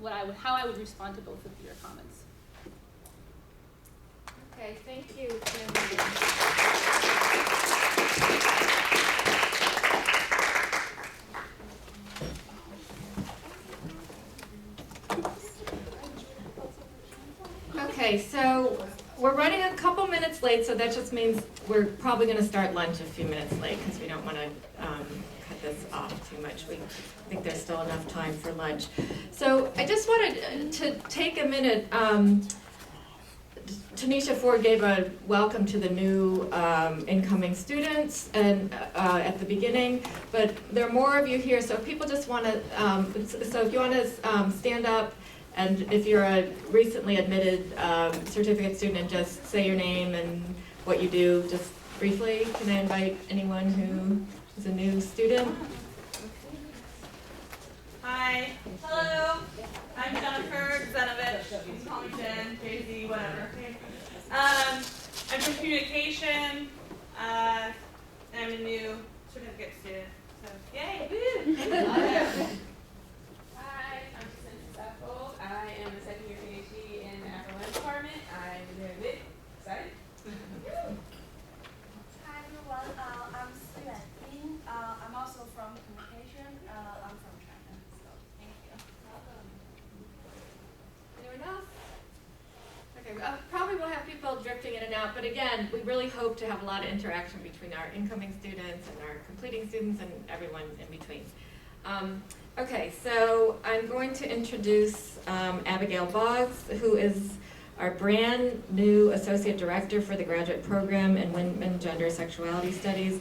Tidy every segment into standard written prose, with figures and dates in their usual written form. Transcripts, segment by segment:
how I would respond to both of your comments. Okay, thank you, Tim. Okay, so we're running a couple minutes late, so that just means we're probably going to start lunch a few minutes late because we don't want to cut this off too much. We think there's still enough time for lunch. So I just wanted to take a minute. Tanisha Ford gave a welcome to the new incoming students and at the beginning, but there are more of you here, so if people just want to, so if you want to stand up, and if you're a recently admitted certificate student, and just say your name and what you do, just briefly. Can I invite anyone who is a new student? Hi. Hello. I'm Jennifer Zenovich. You can call me Jen, Jay-Z, whatever. I'm from communication. I'm a new certificate student. So, yay! Woo! Hi, I'm Susan Saffold. I am a second year PhD in the Afro-Language department. I'm very lit. Excited? Hi everyone, I'm Suyan Yin. I'm also from communication. I'm from China. So thank you. Welcome. Anyone else? Okay, probably we'll have people drifting in and out, but again, we really hope to have a lot of interaction between our incoming students and our completing students and everyone in between. Okay, so I'm going to introduce Abigail Boggs, who is our brand new Associate Director for the graduate program in Women, Gender, Sexuality Studies.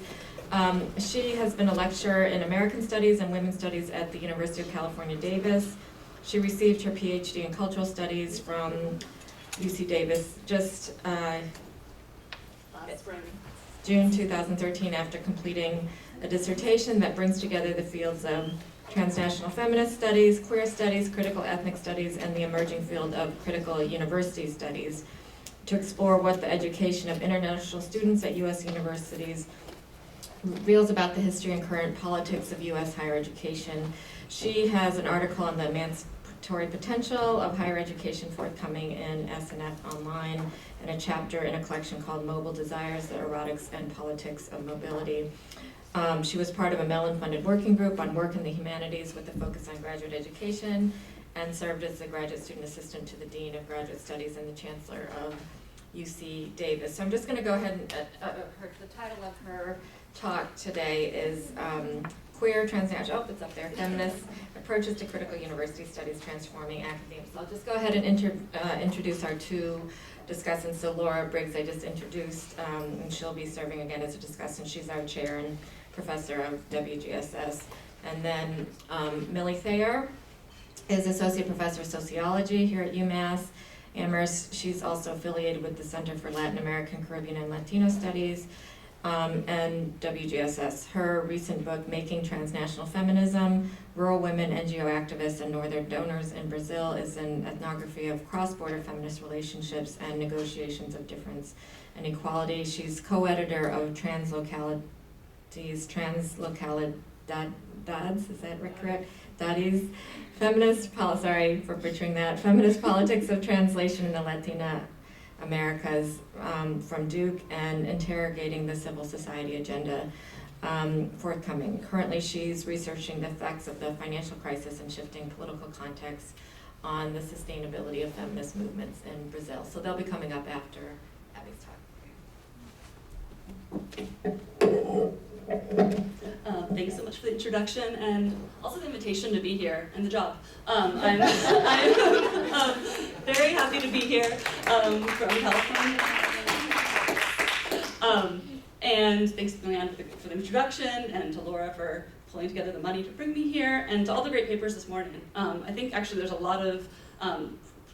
She has been a lecturer in American Studies and Women's Studies at the University of California, Davis. She received her PhD in Cultural Studies from UC Davis just June 2013 after completing a dissertation that brings together the fields of transnational feminist studies, queer studies, critical ethnic studies, and the emerging field of critical university studies to explore what the education of international students at U.S. universities reveals about the history and current politics of U.S. higher education. She has an article on the emancipatory potential of higher education forthcoming in SNF Online, and a chapter in a collection called Mobile Desires, the Erotics and Politics of Mobility. She was part of a Mellon-funded working group on work in the humanities with a focus on graduate education, and served as the graduate student assistant to the Dean of Graduate Studies and the Chancellor of UC Davis. So I'm just going to go ahead and, the title of her talk today is Queer Transnational, it's up there, Feminist Approaches to Critical University Studies Transforming Academia. So I'll just go ahead and introduce our two discussants. So Laura Briggs, I just introduced, and she'll be serving again as a discussant. She's our chair and professor of WGSS. And then Millie Thayer is associate professor of sociology here at UMass Amherst. She's also affiliated with the Center for Latin American, Caribbean, and Latino Studies, and WGSS. Her recent book, Making Transnational Feminism, Rural Women, NGO Activists, and Northern Donors in Brazil, is an ethnography of cross-border feminist relationships and negotiations of difference and equality. She's co-editor of Translocalities, is that correct? Daddies, Feminist Politics of Translation in the Latina Americas, from Duke, and Interrogating the Civil Society Agenda, forthcoming. Currently, she's researching the effects of the financial crisis and shifting political contexts on the sustainability of feminist movements in Brazil. So they'll be coming up after Abby's talk. Thank you so much for the introduction and also the invitation to be here and the job. I'm very happy to be here from California. And thanks to Leanne for the introduction, and to Laura for pulling together the money to bring me here, and to all the great papers this morning. I think actually there's a lot of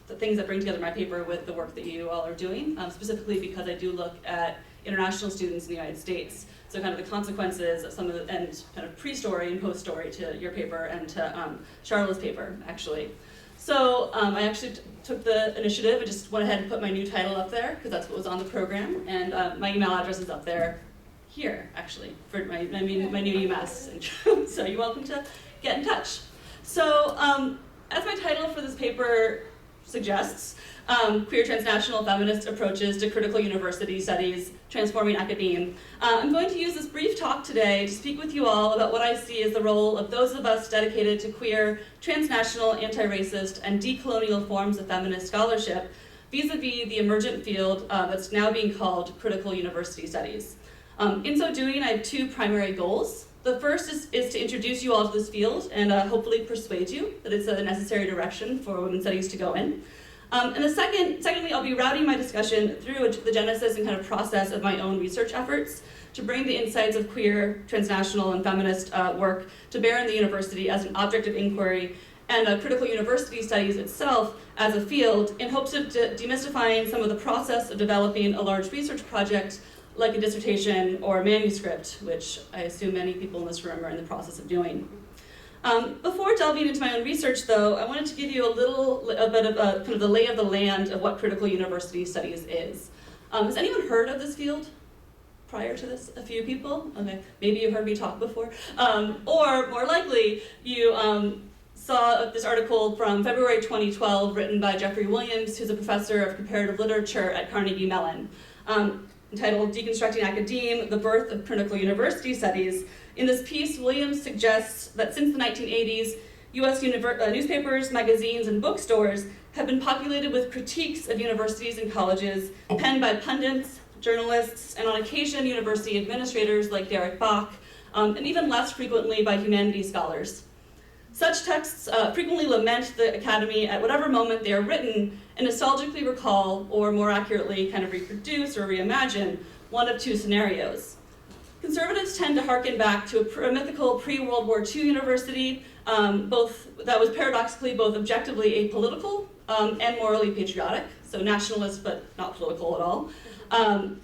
the things that bring together my paper with the work that you all are doing, specifically because I do look at international students in the United States. So kind of the consequences of some of the, and kind of pre-story and post-story to your paper and to Charlotte's paper, actually. So I actually took the initiative. I just went ahead and put my new title up there because that's what was on the program, and my email address is up there here, actually, for my new UMass intro. So you're welcome to get in touch. So as my title title for this paper suggests, Queer Transnational Feminist Approaches to Critical University Studies, Transforming Academe. I'm going to use this brief talk today to speak with you all about what I see as the role of those of us dedicated to queer, transnational, anti-racist, and decolonial forms of feminist scholarship, vis-a-vis the emergent field that's now being called critical university studies. In so doing, I have two primary goals. The first is to introduce you all to this field and hopefully persuade you that it's a necessary direction for women's studies to go in. And secondly, I'll be routing my discussion through the genesis and kind of process of my own research efforts to bring the insights of queer, transnational, and feminist work to bear in the university as an object of inquiry and critical university studies itself as a field in hopes of demystifying some of the process of developing a large research project like a dissertation or a manuscript, which I assume many people in this room are in the process of doing. Before delving into my own research, though, I wanted to give you a bit of kind of the lay of the land of what critical university studies is. Has anyone heard of this field prior to this? A few people? Okay, maybe you've heard me talk before. Or more likely, you saw this article from February 2012 written by Jeffrey Williams, who's a professor of comparative literature at Carnegie Mellon, entitled Deconstructing Academe, The Birth of Critical University Studies. In this piece, Williams suggests that since the 1980s, US newspapers, magazines, and bookstores have been populated with critiques of universities and colleges, penned by pundits, journalists, and on occasion, university administrators like Derek Bach, and even less frequently by humanities scholars. Such texts frequently lament the academy at whatever moment they are written and nostalgically recall, or more accurately, kind of reproduce or reimagine, one of two scenarios. Conservatives tend to harken back to a mythical pre-World War II university, that was paradoxically both objectively apolitical and morally patriotic, so nationalist but not political at all.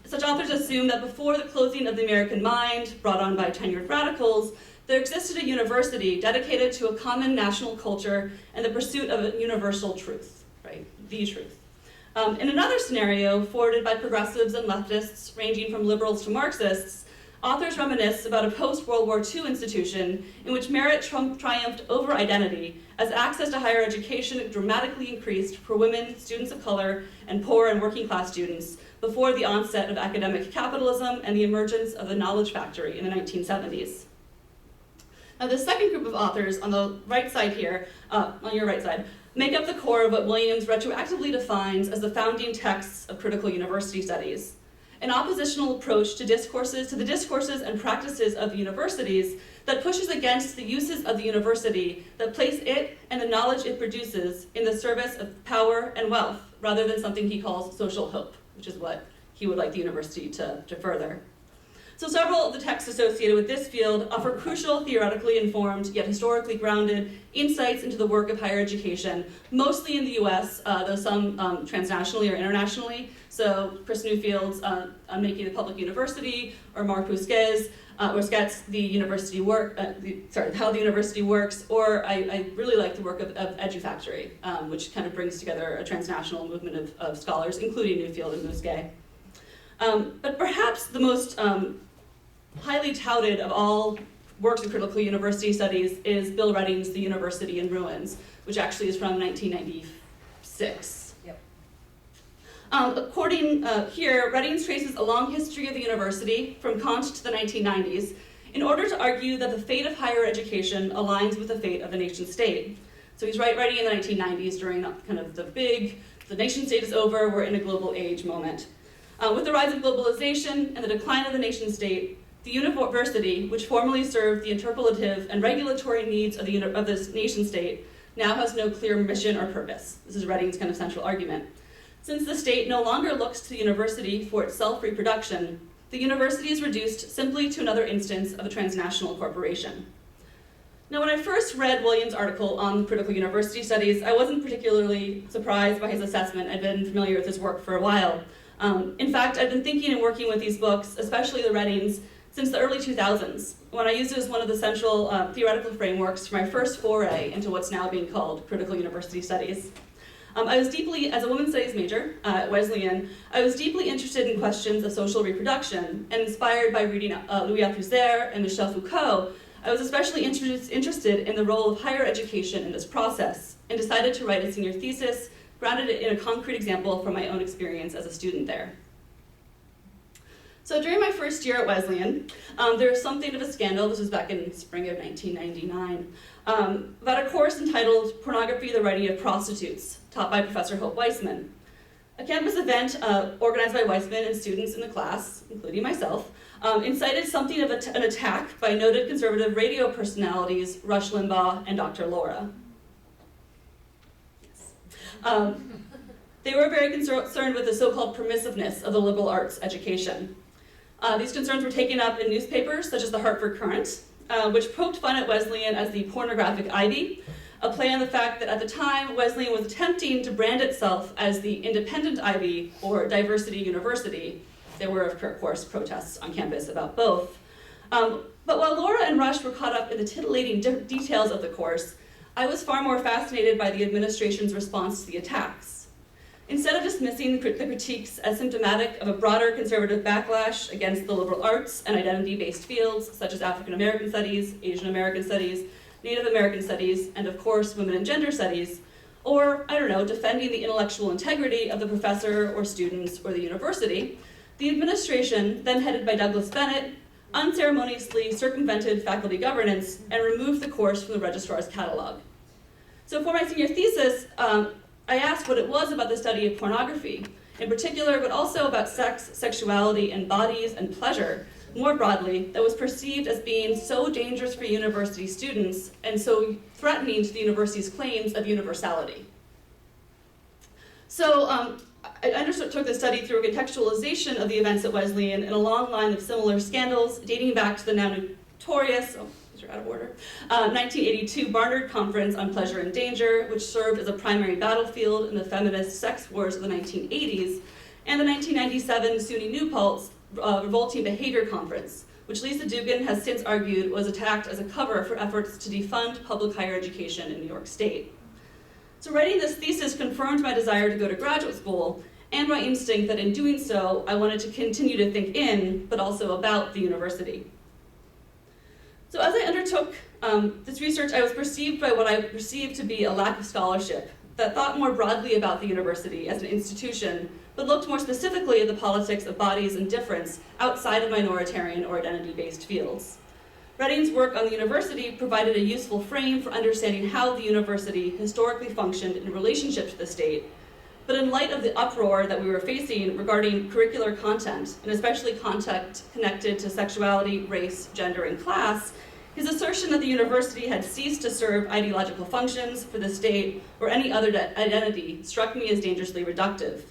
Such authors assume that before the closing of the American mind, brought on by tenured radicals, there existed a university dedicated to a common national culture and the pursuit of a universal truth, right? The truth. In another scenario, forwarded by progressives and leftists, ranging from liberals to Marxists, authors reminisce about a post-World War II institution in which merit triumphed over identity as access to higher education dramatically increased for women, students of color, and poor and working class students before the onset of academic capitalism and the emergence of the knowledge factory in the 1970s. Now, the second group of authors on the right side here, on your right side, make up the core of what Williams retroactively defines as the founding texts of critical university studies, an oppositional approach to the discourses and practices of the universities that pushes against the uses of the university that place it and the knowledge it produces in the service of power and wealth, rather than something he calls social hope, which is what he would like the university to further. So several of the texts associated with this field offer crucial, theoretically informed, yet historically grounded insights into the work of higher education, mostly in the US, though some transnationally or internationally. So Chris Newfield's Making the Public University, or Marc Busquets, the university work, how the university works, or I really like the work of EduFactory, which kind of brings together a transnational movement of scholars, including Newfield and Busquets. But perhaps the most highly touted of all works in critical university studies is Bill Redding's The University in Ruins, which actually is from 1996. Yep. According here, Redding traces a long history of the university from Kant to the 1990s in order to argue that the fate of higher education aligns with the fate of the nation state. So he's writing in the 1990s during kind of the nation state is over, we're in a global age moment. With the rise of globalization and the decline of the nation state, the university, which formerly served the interpolative and regulatory needs of this nation state, now has no clear mission or purpose. This is Redding's kind of central argument. Since the state no longer looks to the university for its self-reproduction, the university is reduced simply to another instance of a transnational corporation. Now, when I first read Williams' article on critical university studies, I wasn't particularly surprised by his assessment. I'd been familiar with his work for a while. In fact, I've been thinking and working with these books, especially the Reddings, since the early 2000s, when I used it as one of the central theoretical frameworks for my first foray into what's now being called critical university studies. I was deeply, as a women's studies major at Wesleyan, I was deeply interested in questions of social reproduction, and inspired by reading Louis Althusser and Michel Foucault, I was especially interested in the role of higher education in this process and decided to write a senior thesis grounded in a concrete example from my own experience as a student there. So during my first year at Wesleyan, there was something of a scandal, this was back in spring of 1999, about a course entitled Pornography, the Writing of Prostitutes, taught by Professor Hope Weissman. A campus event organized by Weissman and students in the class, including myself, incited something of an attack by noted conservative radio personalities Rush Limbaugh and Dr. Laura. Yes. They were very concerned with the so-called permissiveness of the liberal arts education. These concerns were taken up in newspapers such as the Hartford Courant, which poked fun at Wesleyan as the pornographic ivy, a play on the fact that at the time Wesleyan was attempting to brand itself as the independent ivy or diversity university. There were, of course, protests on campus about both. But while Laura and Rush were caught up in the titillating details of the course, I was far more fascinated by the administration's response to the attacks. Instead of dismissing the critiques as symptomatic of a broader conservative backlash against the liberal arts and identity-based fields such as African American studies, Asian American studies, Native American studies, and of course women and gender studies, or, I don't know, defending the intellectual integrity of the professor or students or the university, the administration, then headed by Douglas Bennett, unceremoniously circumvented faculty governance and removed the course from the registrar's catalog. So for my senior thesis, I asked what it was about the study of pornography, in particular, but also about sex, sexuality, and bodies and pleasure, more broadly, that was perceived as being so dangerous for university students and so threatening to the university's claims of universality. So I undertook the study through a contextualization of the events at Wesleyan in a long line of similar scandals dating back to the now notorious, these are out of order, 1982 Barnard Conference on Pleasure and Danger, which served as a primary battlefield in the feminist sex wars of the 1980s, and the 1997 SUNY New Paltz Revolting Behavior Conference, which Lisa Dugan has since argued was attacked as a cover for efforts to defund public higher education in New York State. So writing this thesis confirmed my desire to go to graduate school and my instinct that in doing so, I wanted to continue to think in, but also about the university. So as I undertook this research, I was perceived by what I perceived to be a lack of scholarship that thought more broadly about the university as an institution, but looked more specifically at the politics of bodies and difference outside of minoritarian or identity-based fields. Redding's work on the university provided a useful frame for understanding how the university historically functioned in relationship to the state, but in light of the uproar that we were facing regarding curricular content, and especially content connected to sexuality, race, gender, and class, his assertion that the university had ceased to serve ideological functions for the state or any other identity struck me as dangerously reductive.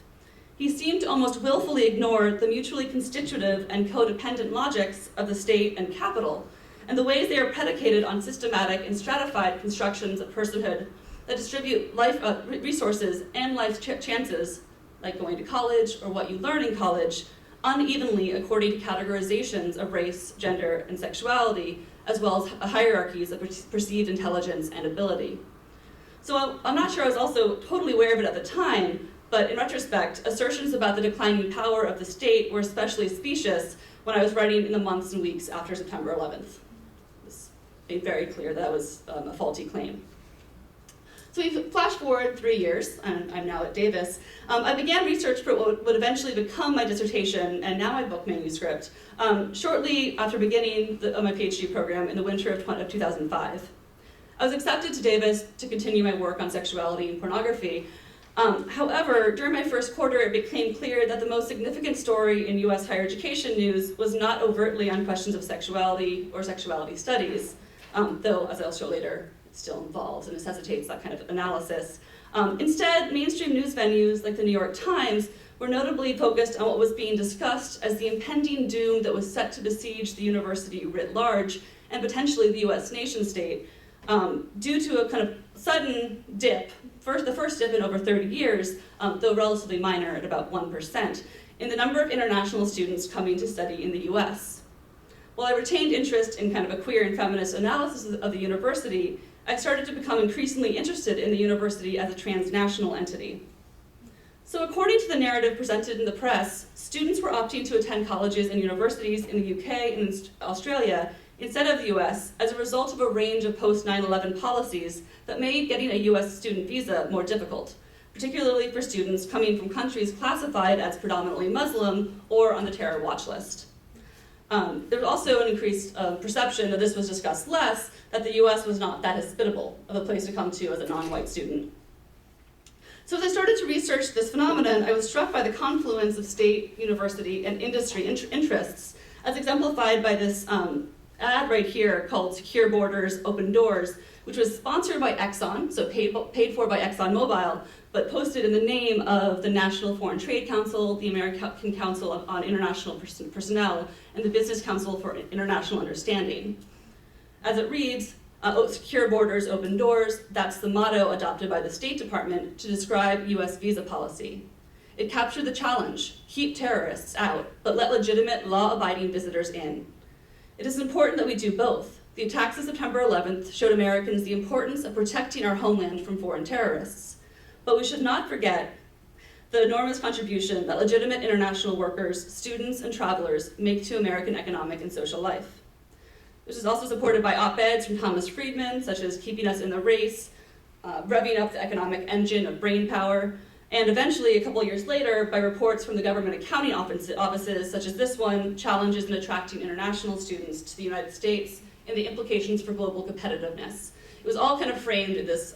He seemed to almost willfully ignore the mutually constitutive and codependent logics of the state and capital, and the ways they are predicated on systematic and stratified constructions of personhood that distribute life resources and life chances, like going to college or what you learn in college, unevenly according to categorizations of race, gender, and sexuality, as well as hierarchies of perceived intelligence and ability. So I'm not sure I was also totally aware of it at the time, but in retrospect, assertions about the declining power of the state were especially specious when I was writing in the months and weeks after September 11th. It was made very clear that was a faulty claim. So we flash forward 3 years, and I'm now at Davis. I began research for what would eventually become my dissertation and now my book manuscript, shortly after beginning my PhD program in the winter of 2005. I was accepted to Davis to continue my work on sexuality and pornography. However, during my first quarter, it became clear that the most significant story in US higher education news was not overtly on questions of sexuality or sexuality studies, though, as I'll show later, still involves and necessitates that kind of analysis. Instead, mainstream news venues like the New York Times were notably focused on what was being discussed as the impending doom that was set to besiege the university writ large and potentially the US nation state due to a kind of sudden dip, the first dip in over 30 years, though relatively minor at about 1%, in the number of international students coming to study in the US. While I retained interest in kind of a queer and feminist analysis of the university, I started to become increasingly interested in the university as a transnational entity. So according to the narrative presented in the press, students were opting to attend colleges and universities in the UK and Australia instead of the US as a result of a range of post-9/11 policies that made getting a US student visa more difficult, particularly for students coming from countries classified as predominantly Muslim or on the terror watch list. There was also an increased perception, that this was discussed less, that the US was not that hospitable of a place to come to as a non-white student. So as I started to research this phenomenon, I was struck by the confluence of state, university, and industry interests, as exemplified by this ad right here called Secure Borders, Open Doors, which was sponsored by Exxon, so paid for by ExxonMobil, but posted in the name of the National Foreign Trade Council, the American Council on International Personnel, and the Business Council for International Understanding. As it reads, Secure Borders, Open Doors, that's the motto adopted by the State Department to describe US visa policy. It captured the challenge: keep terrorists out, but let legitimate, law-abiding visitors in. It is important that we do both. The attacks of September 11th showed Americans the importance of protecting our homeland from foreign terrorists. But we should not forget the enormous contribution that legitimate international workers, students, and travelers make to American economic and social life. This is also supported by op-eds from Thomas Friedman, such as Keeping Us in the Race, revving up the economic engine of brainpower, and eventually, a couple of years later, by reports from the government accounting offices, such as this one, Challenges in Attracting International Students to the United States and the Implications for Global Competitiveness. It was all kind of framed in this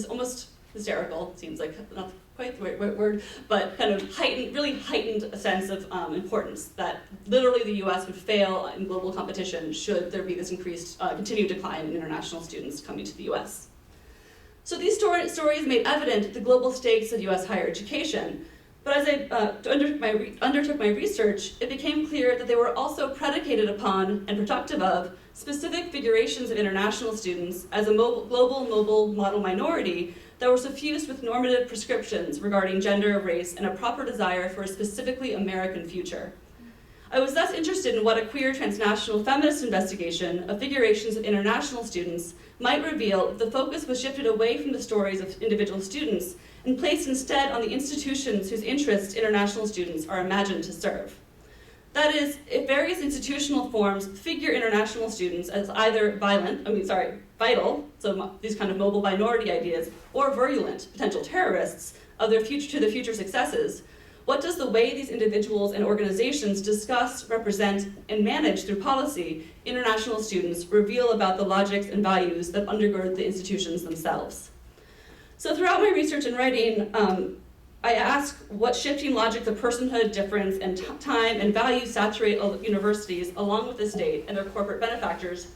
almost hysterical, seems like not quite the right word, but kind of really heightened sense of importance that literally the US would fail in global competition should there be this increased, continued decline in international students coming to the US. So these stories made evident the global stakes of US higher education, but as I undertook my research, it became clear that they were also predicated upon and productive of specific figurations of international students as a global mobile model minority that were suffused with normative prescriptions regarding gender, race, and a proper desire for a specifically American future. I was thus interested in what a queer transnational feminist investigation of figurations of international students might reveal if the focus was shifted away from the stories of individual students and placed instead on the institutions whose interests international students are imagined to serve. That is, if various institutional forms figure international students as either vital, so these kind of mobile minority ideas, or virulent, potential terrorists of their future successes, what does the way these individuals and organizations discuss, represent, and manage through policy international students reveal about the logics and values that undergird the institutions themselves? So throughout my research and writing, I ask what shifting logics of personhood, difference, and time and value saturate universities along with the state and their corporate benefactors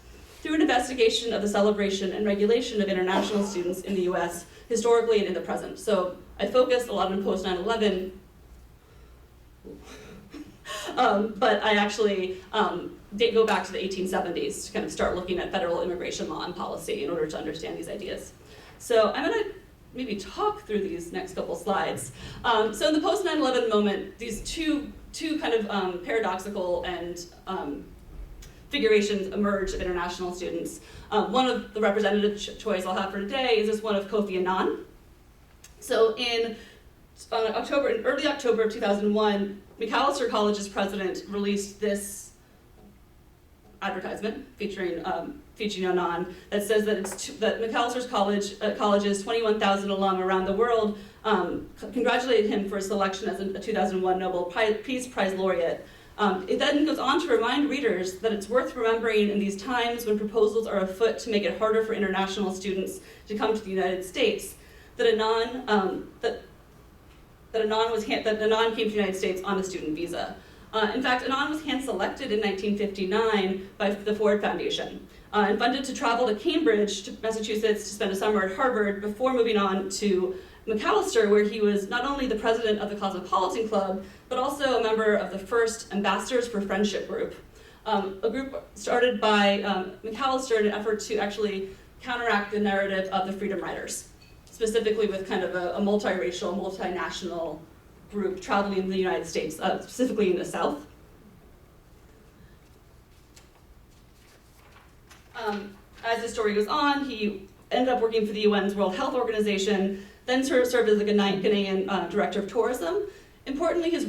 through an investigation of the celebration and regulation of international students in the US historically and in the present. So I focused a lot on post 9/11, but I actually did go back to the 1870s to kind of start looking at federal immigration law and policy in order to understand these ideas. So I'm going to maybe talk through these next couple slides. So in the post 9/11 moment, these two kind of paradoxical and figurations emerge of international students. One of the representative choice I'll have for today is this one of Kofi Annan. So in early October of 2001, Macalester College's president released this advertisement featuring Annan that says that Macalester's college's 21,000 alum around the world congratulated him for his selection as a 2001 Nobel Peace Prize laureate. It then goes on to remind readers that it's worth remembering in these times when proposals are afoot to make it harder for international students to come to the United States, that Annan came to the United States on a student visa. In fact, Annan was hand-selected in 1959 by the Ford Foundation and funded to travel to Cambridge, to Massachusetts, to spend a summer at Harvard before moving on to Macalester, where he was not only the president of the Cosmopolitan Club, but also a member of the first Ambassadors for Friendship group, a group started by Macalester in an effort to actually counteract the narrative of the Freedom Riders, specifically with kind of a multiracial, multinational group traveling in the United States, specifically in the South. As the story goes on, he ended up working for the UN's World Health Organization, then served as the Ghanaian director of tourism, Importantly, his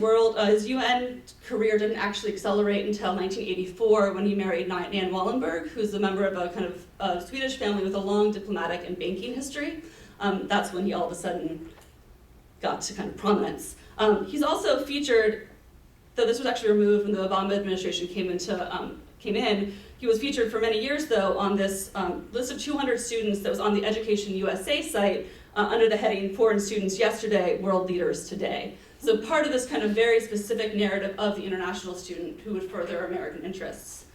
UN career didn't actually accelerate until 1984 when he married Nan Wallenberg, who's a member of a kind of Swedish family with a long diplomatic and banking history. That's when he all of a sudden got to kind of prominence. He's also featured, though this was actually removed when the Obama administration came in, he was featured for many years, though, on this list of 200 students that was on the Education USA site under the heading Foreign Students Yesterday, World Leaders Today. So part of this kind of very specific narrative of the international student who would further American interests.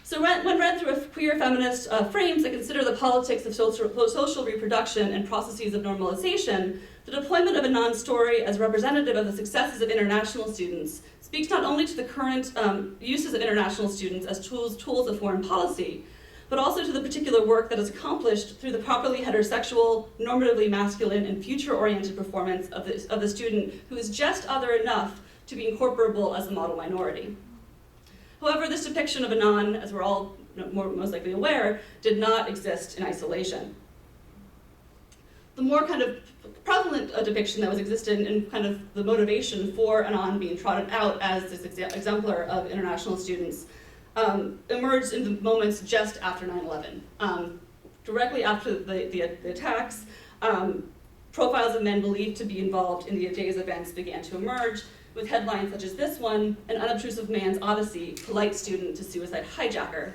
So when read through a queer feminist frames that consider the politics of social reproduction and processes of normalization, the deployment of Anand's story as representative of the successes of international students speaks not only to the current uses of international students as tools of foreign policy, but also to the particular work that is accomplished through the properly heterosexual, normatively masculine, and future-oriented performance of the student who is just other enough to be incorporable as a model minority. However, this depiction of Anand, as we're all most likely aware, did not exist in isolation. The more kind of prevalent depiction that was existed in kind of the motivation for Anand being trotted out as this exemplar of international students emerged in the moments just after 9/11. Directly after the attacks, profiles of men believed to be involved in the day's events began to emerge, with headlines such as this one, An Unobtrusive Man's Odyssey, Polite Student to Suicide Hijacker.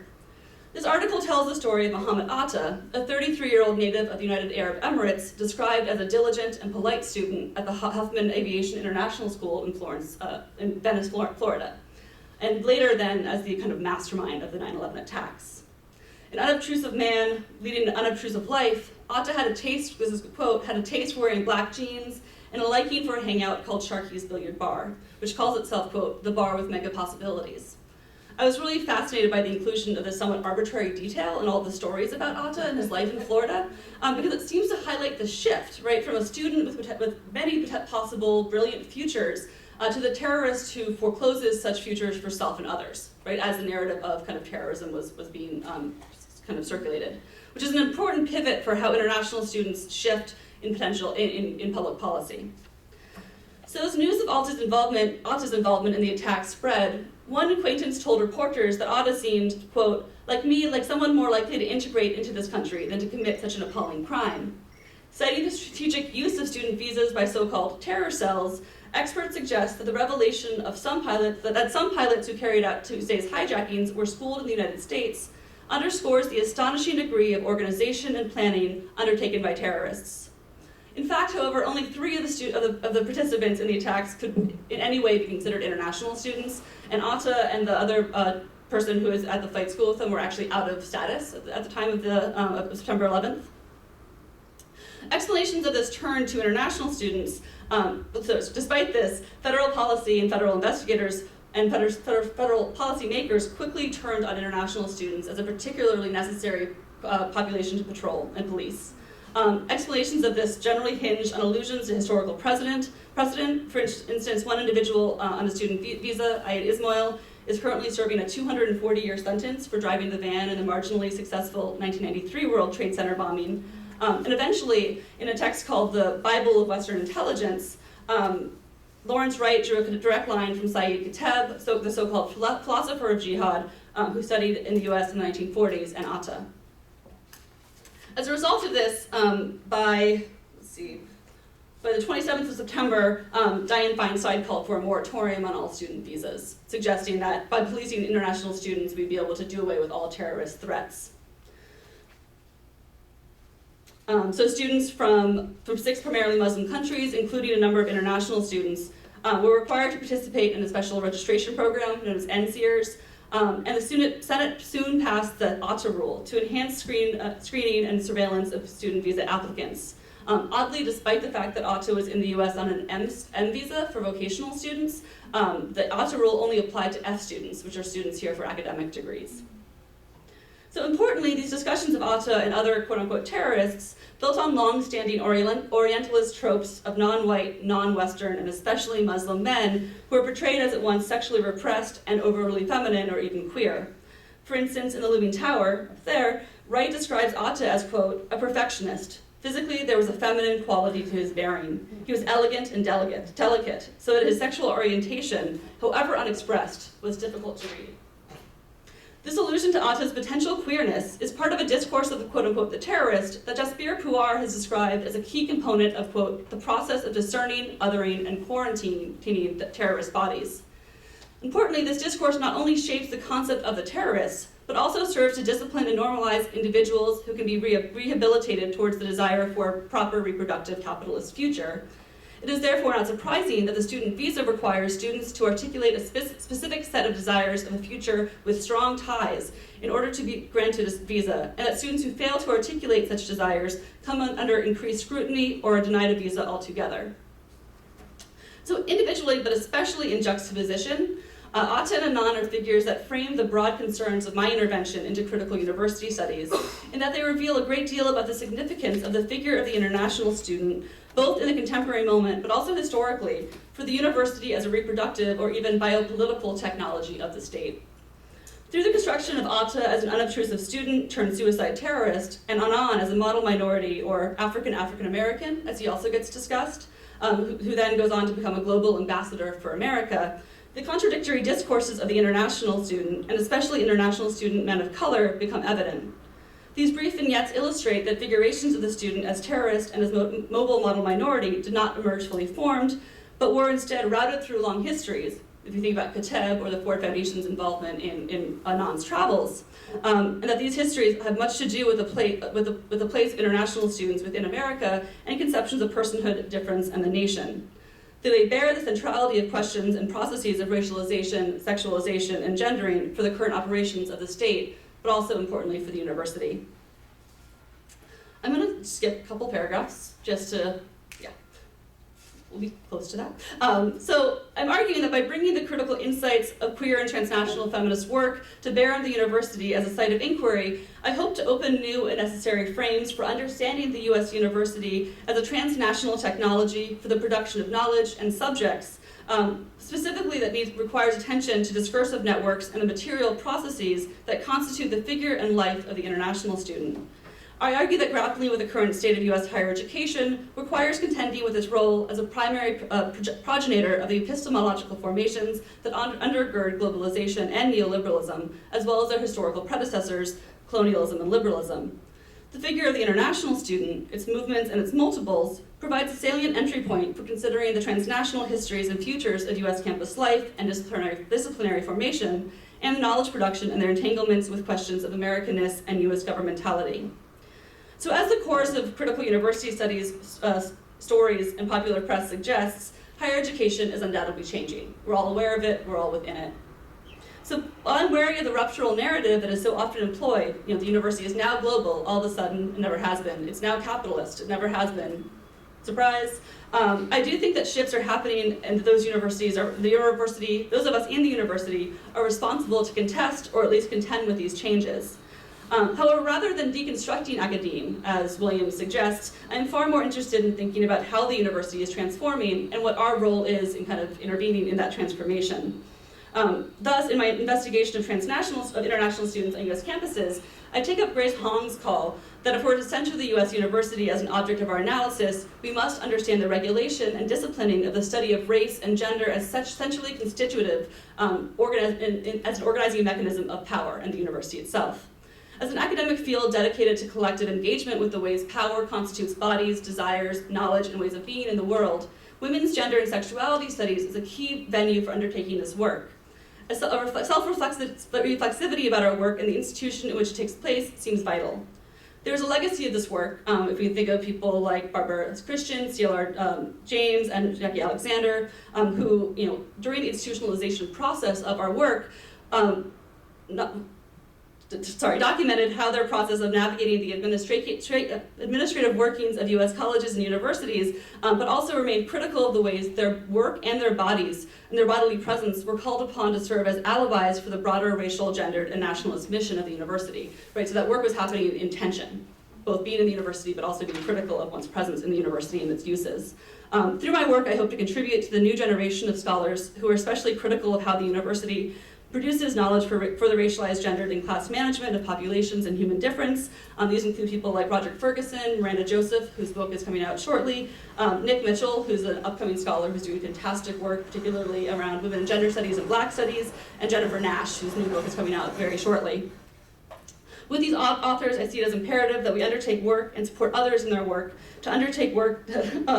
This article tells the story of Mohammed Atta, a 33-year-old native of the United Arab Emirates, described as a diligent and polite student at the Huffman Aviation International School in Venice, Florida, and later then as the kind of mastermind of the 9/11 attacks. An unobtrusive man leading an unobtrusive life, Atta had a taste, this is a quote, had a taste for wearing black jeans and a liking for a hangout called Sharky's Billiard Bar, which calls itself, quote, the bar with mega possibilities. I was really fascinated by the inclusion of this somewhat arbitrary detail in all the stories about Atta and his life in Florida, because it seems to highlight the shift, right, from a student with many possible brilliant futures to the terrorist who forecloses such futures for self and others, right, as the narrative of kind of terrorism was being kind of circulated, which is an important pivot for how international students shift in public policy. So as news of Atta's involvement in the attack spread, one acquaintance told reporters that Atta seemed, quote, like someone more likely to integrate into this country than to commit such an appalling crime. Citing the strategic use of student visas by so-called terror cells, experts suggest that the revelation of some pilots who carried out Tuesday's hijackings were schooled in the United States underscores the astonishing degree of organization and planning undertaken by terrorists. In fact, however, only 3 of the participants in the attacks could in any way be considered international students, and Atta and the other person who was at the flight school with them were actually out of status at the time of September 11th. Explanations of this turn to international students, despite this, federal policy and federal investigators and federal policymakers quickly turned on international students as a particularly necessary population to patrol and police. Explanations of this generally hinge on allusions to historical precedent. For instance, one individual on a student visa, Ayad Ismail, is currently serving a 240-year sentence for driving the van in the marginally successful 1993 World Trade Center bombing. And eventually, in a text called The Bible of Western Intelligence, Lawrence Wright drew a direct line from Saeed Qutb, the so-called philosopher of jihad, who studied in the US in the 1940s, and Atta. As a result of this, by the 27th of September, Dianne Feinstein called for a moratorium on all student visas, suggesting that by policing international students, we'd be able to do away with all terrorist threats. So students from 6 primarily Muslim countries, including a number of international students, were required to participate in a special registration program known as NSEERS, and the Senate soon passed the Atta rule to enhance screening and surveillance of student visa applicants. Oddly, despite the fact that Atta was in the US on an M visa for vocational students, the Atta rule only applied to F students, which are students here for academic degrees. So importantly, these discussions of Atta and other quote-unquote terrorists built on long-standing Orientalist tropes of non-white, non-Western, and especially Muslim men who are portrayed as at once sexually repressed and overly feminine or even queer. For instance, in The Looming Tower, up there, Wright describes Atta as, quote, a perfectionist, Physically, there was a feminine quality to his bearing. He was elegant and delicate, so that his sexual orientation, however unexpressed, was difficult to read. This allusion to Atta's potential queerness is part of a discourse of the quote-unquote the terrorist that Jasbir Puar has described as a key component of, quote, the process of discerning, othering, and quarantining the terrorist bodies. Importantly, this discourse not only shapes the concept of the terrorists, but also serves to discipline and normalize individuals who can be rehabilitated towards the desire for a proper reproductive capitalist future. It is therefore not surprising that the student visa requires students to articulate a specific set of desires of a future with strong ties in order to be granted a visa, and that students who fail to articulate such desires come under increased scrutiny or are denied a visa altogether. So individually, but especially in juxtaposition, Atta and Anand are figures that frame the broad concerns of my intervention into critical university studies, in that they reveal a great deal about the significance of the figure of the international student, both in the contemporary moment, but also historically, for the university as a reproductive or even biopolitical technology of the state. Through the construction of Atta as an unobtrusive student turned suicide terrorist, and Anand as a model minority or African American, as he also gets discussed, who then goes on to become a global ambassador for America, the contradictory discourses of the international student, and especially international student men of color, become evident. These brief vignettes illustrate that figurations of the student as terrorist and as mobile model minority did not emerge fully formed, but were instead routed through long histories. If you think about Kateb or the Ford Foundation's involvement in Anand's travels, and that these histories have much to do with the place of international students within America and conceptions of personhood, difference, and the nation. They bear the centrality of questions and processes of racialization, sexualization, and gendering for the current operations of the state, but also importantly for the university. I'm going to skip a couple paragraphs just to, we'll be close to that. So I'm arguing that by bringing the critical insights of queer and transnational feminist work to bear on the university as a site of inquiry, I hope to open new and necessary frames for understanding the U.S. university as a transnational technology for the production of knowledge and subjects, specifically that requires attention to discursive networks and the material processes that constitute the figure and life of the international student. I argue that grappling with the current state of U.S. higher education requires contending with its role as a primary progenitor of the epistemological formations that undergird globalization and neoliberalism, as well as their historical predecessors, colonialism and liberalism. The figure of the international student, its movements and its multiples, provides a salient entry point for considering the transnational histories and futures of U.S. campus life and disciplinary formation, and the knowledge production and their entanglements with questions of Americanness and U.S. governmentality. So as the course of critical university studies, stories, and popular press suggests, higher education is undoubtedly changing. We're all aware of it, we're all within it. So while I'm wary of the ruptural narrative that is so often employed, the university is now global, all of a sudden, it never has been. It's now capitalist, it never has been. Surprise. I do think that shifts are happening and those universities, those of us in the university are responsible to contest or at least contend with these changes. However, rather than deconstructing academe, as Williams suggests, I'm far more interested in thinking about how the university is transforming and what our role is in kind of intervening in that transformation. Thus, in my investigation of international students on U.S. campuses, I take up Grace Hong's call that if we're to center the U.S. university as an object of our analysis, we must understand the regulation and disciplining of the study of race and gender as such centrally constitutive as an organizing mechanism of power in the university itself. As an academic field dedicated to collective engagement with the ways power constitutes bodies, desires, knowledge, and ways of being in the world, women's gender and sexuality studies is a key venue for undertaking this work. A self-reflexivity about our work and the institution in which it takes place seems vital. There's a legacy of this work, if we think of people like Barbara Christian, C.L.R. James, and Jackie Alexander, who, during the institutionalization process of our work, documented how their process of navigating the administrative workings of U.S. colleges and universities, but also remained critical of the ways their work and their bodies and their bodily presence were called upon to serve as alibis for the broader racial, gendered, and nationalist mission of the university. Right, so that work was happening in tension, both being in the university, but also being critical of one's presence in the university and its uses. Through my work, I hope to contribute to the new generation of scholars who are especially critical of how the university produces knowledge for the racialized, gendered, and class management of populations and human difference. These include people like Roderick Ferguson, Miranda Joseph, whose book is coming out shortly, Nick Mitchell, who's an upcoming scholar who's doing fantastic work, particularly around women and gender studies and black studies, and Jennifer Nash, whose new book is coming out very shortly. With these authors, I see it as imperative that we undertake work and support others in their work, to undertake work,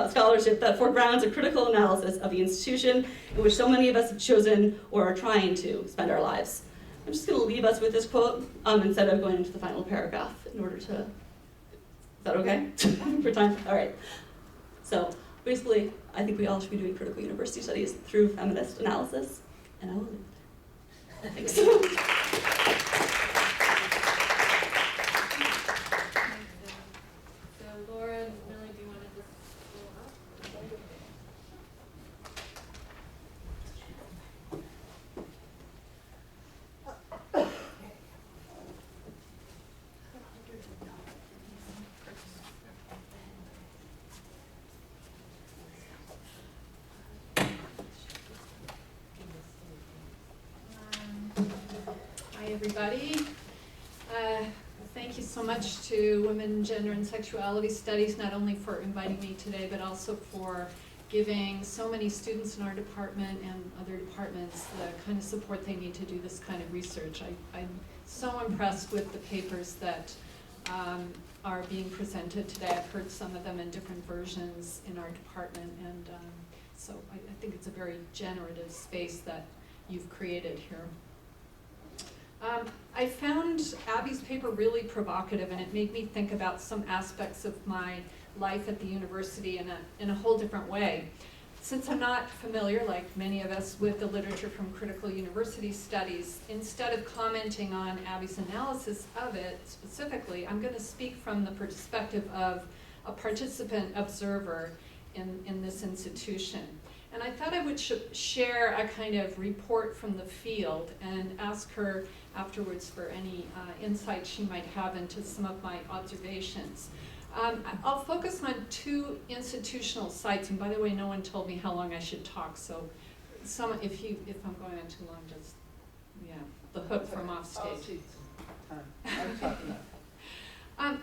scholarship that foregrounds a critical analysis of the institution in which so many of us have chosen or are trying to spend our lives. I'm just going to leave us with this quote instead of going into the final paragraph in order to, is that okay for time? All right. So basically, I think we all should be doing critical university studies through feminist analysis, and I will leave it. Thanks. So Laura, Millie, do you want to just go up? Hi, everybody. Thank you so much to Women, Gender, and Sexuality Studies, not only for inviting me today, but also for giving so many students in our department and other departments the kind of support they need to do this kind of research. I'm so impressed with the papers that are being presented today. I've heard some of them in different versions in our department, and so I think it's a very generative space that you've created here. I found Abby's paper really provocative, and it made me think about some aspects of my life at the university in a whole different way. Since I'm not familiar, like many of us, with the literature from critical university studies, instead of commenting on Abby's analysis of it specifically, I'm going to speak from the perspective of a participant observer in this institution. And I thought I would share a kind of report from the field and ask her afterwards for any insight she might have into some of my observations. I'll focus on two institutional sites, and by the way, no one told me how long I should talk, so if I'm going on too long, just, the hook from off stage.